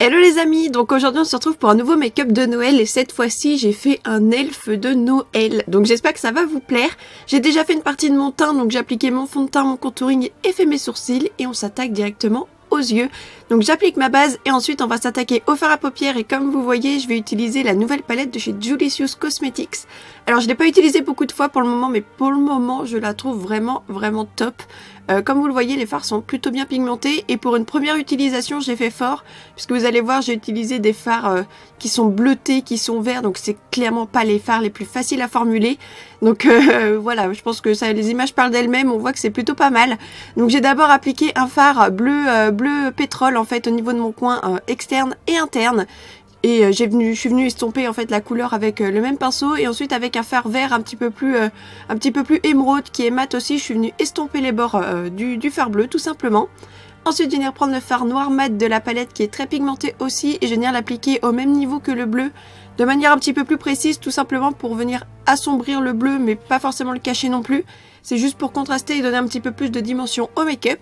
Hello les amis, donc aujourd'hui on se retrouve pour un nouveau make-up de Noël et cette fois-ci j'ai fait un elfe de Noël. Donc j'espère que ça va vous plaire. J'ai déjà fait une partie de mon teint, donc j'ai appliqué mon fond de teint, mon contouring et fait mes sourcils et on s'attaque directement aux yeux. Donc j'applique ma base et ensuite on va s'attaquer au fard à paupières et comme vous voyez je vais utiliser la nouvelle palette de chez Julicious Cosmetics. Alors je l'ai pas utilisée beaucoup de fois pour le moment mais pour le moment je la trouve vraiment top. Comme vous le voyez les fards sont plutôt bien pigmentés et pour une première utilisation j'ai fait fort puisque vous allez voir j'ai utilisé des fards qui sont bleutés, qui sont verts donc c'est clairement pas les fards les plus faciles à formuler. Donc voilà, je pense que ça, les images parlent d'elles-mêmes, on voit que c'est plutôt pas mal. Donc j'ai d'abord appliqué un fard bleu pétrole en fait au niveau de mon coin externe et interne. Et je suis venue estomper en fait la couleur avec le même pinceau et ensuite avec un fard vert un petit peu plus émeraude qui est mat aussi, je suis venue estomper les bords du fard bleu tout simplement. Ensuite je viens reprendre le fard noir mat de la palette qui est très pigmenté aussi et je viens l'appliquer au même niveau que le bleu de manière un petit peu plus précise tout simplement pour venir assombrir le bleu mais pas forcément le cacher non plus. C'est juste pour contraster et donner un petit peu plus de dimension au make-up.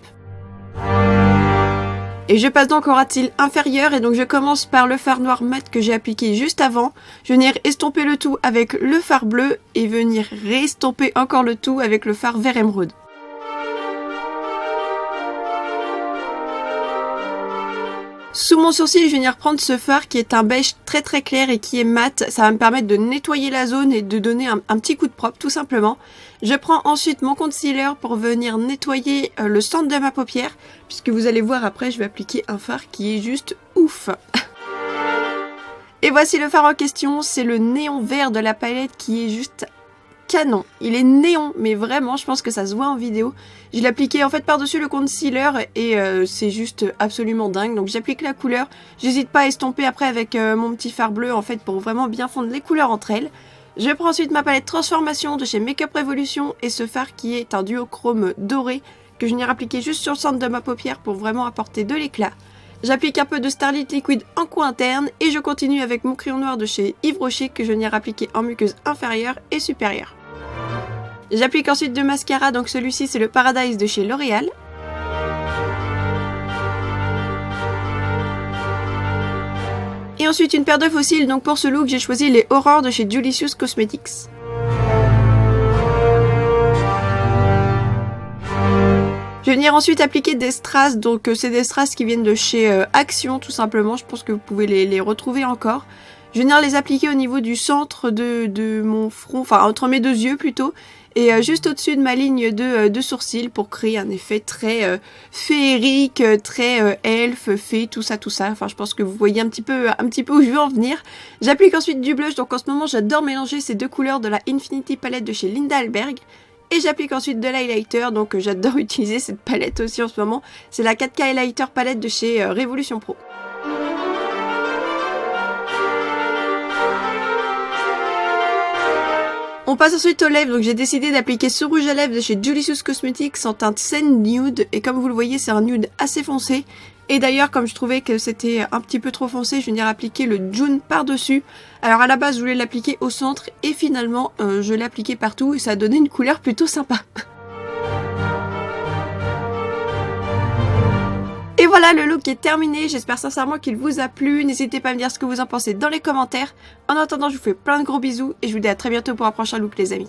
Et je passe donc au ras de cils inférieur et donc je commence par le fard noir mat que j'ai appliqué juste avant. Je vais venir estomper le tout avec le fard bleu et venir réestomper encore le tout avec le fard vert émeraude. Sous mon sourcil, je vais venir prendre ce fard qui est un beige très clair et qui est mat. Ça va me permettre de nettoyer la zone et de donner un petit coup de propre tout simplement. Je prends ensuite mon concealer pour venir nettoyer le centre de ma paupière. Puisque vous allez voir après, je vais appliquer un fard qui est juste ouf. Et voici le fard en question, c'est le néon vert de la palette qui est juste canon. Il est néon, mais vraiment, je pense que ça se voit en vidéo. Je l'ai appliqué en fait par-dessus le concealer et c'est juste absolument dingue. Donc j'applique la couleur. J'hésite pas à estomper après avec mon petit fard bleu en fait pour vraiment bien fondre les couleurs entre elles. Je prends ensuite ma palette Transformation de chez Makeup Revolution et ce fard qui est un duochrome doré que je viens appliquer juste sur le centre de ma paupière pour vraiment apporter de l'éclat. J'applique un peu de Starlit Liquid en coin interne et je continue avec mon crayon noir de chez Yves Rocher que je viens appliquer en muqueuse inférieure et supérieure. J'applique ensuite deux mascaras, donc celui-ci c'est le Paradise de chez L'Oréal. Et ensuite une paire de fossiles, donc pour ce look j'ai choisi les Aurores de chez Julicious Cosmetics. Je vais venir ensuite appliquer des strass, donc c'est des strass qui viennent de chez Action tout simplement, je pense que vous pouvez les retrouver encore. Je vais venir les appliquer au niveau du centre de mon front, enfin entre mes deux yeux plutôt, et juste au-dessus de ma ligne de sourcils pour créer un effet très féerique, très elfe, fée, tout ça. Enfin je pense que vous voyez un petit peu où je veux en venir. J'applique ensuite du blush, donc en ce moment j'adore mélanger ces deux couleurs de la Infinity Palette de chez Linda Alberg. Et j'applique ensuite de l'highlighter, donc j'adore utiliser cette palette aussi en ce moment. C'est la 4K Highlighter palette de chez Révolution Pro. On passe ensuite aux lèvres, donc j'ai décidé d'appliquer ce rouge à lèvres de chez Julicious Cosmetics en teinte Sand Nude. Et comme vous le voyez, c'est un nude assez foncé. Et d'ailleurs, comme je trouvais que c'était un petit peu trop foncé, je vais venir appliquer le June par-dessus. Alors à la base, je voulais l'appliquer au centre et finalement, je l'ai appliqué partout et ça a donné une couleur plutôt sympa. Et voilà, le look est terminé, j'espère sincèrement qu'il vous a plu, n'hésitez pas à me dire ce que vous en pensez dans les commentaires. En attendant, je vous fais plein de gros bisous et je vous dis à très bientôt pour un prochain look les amis.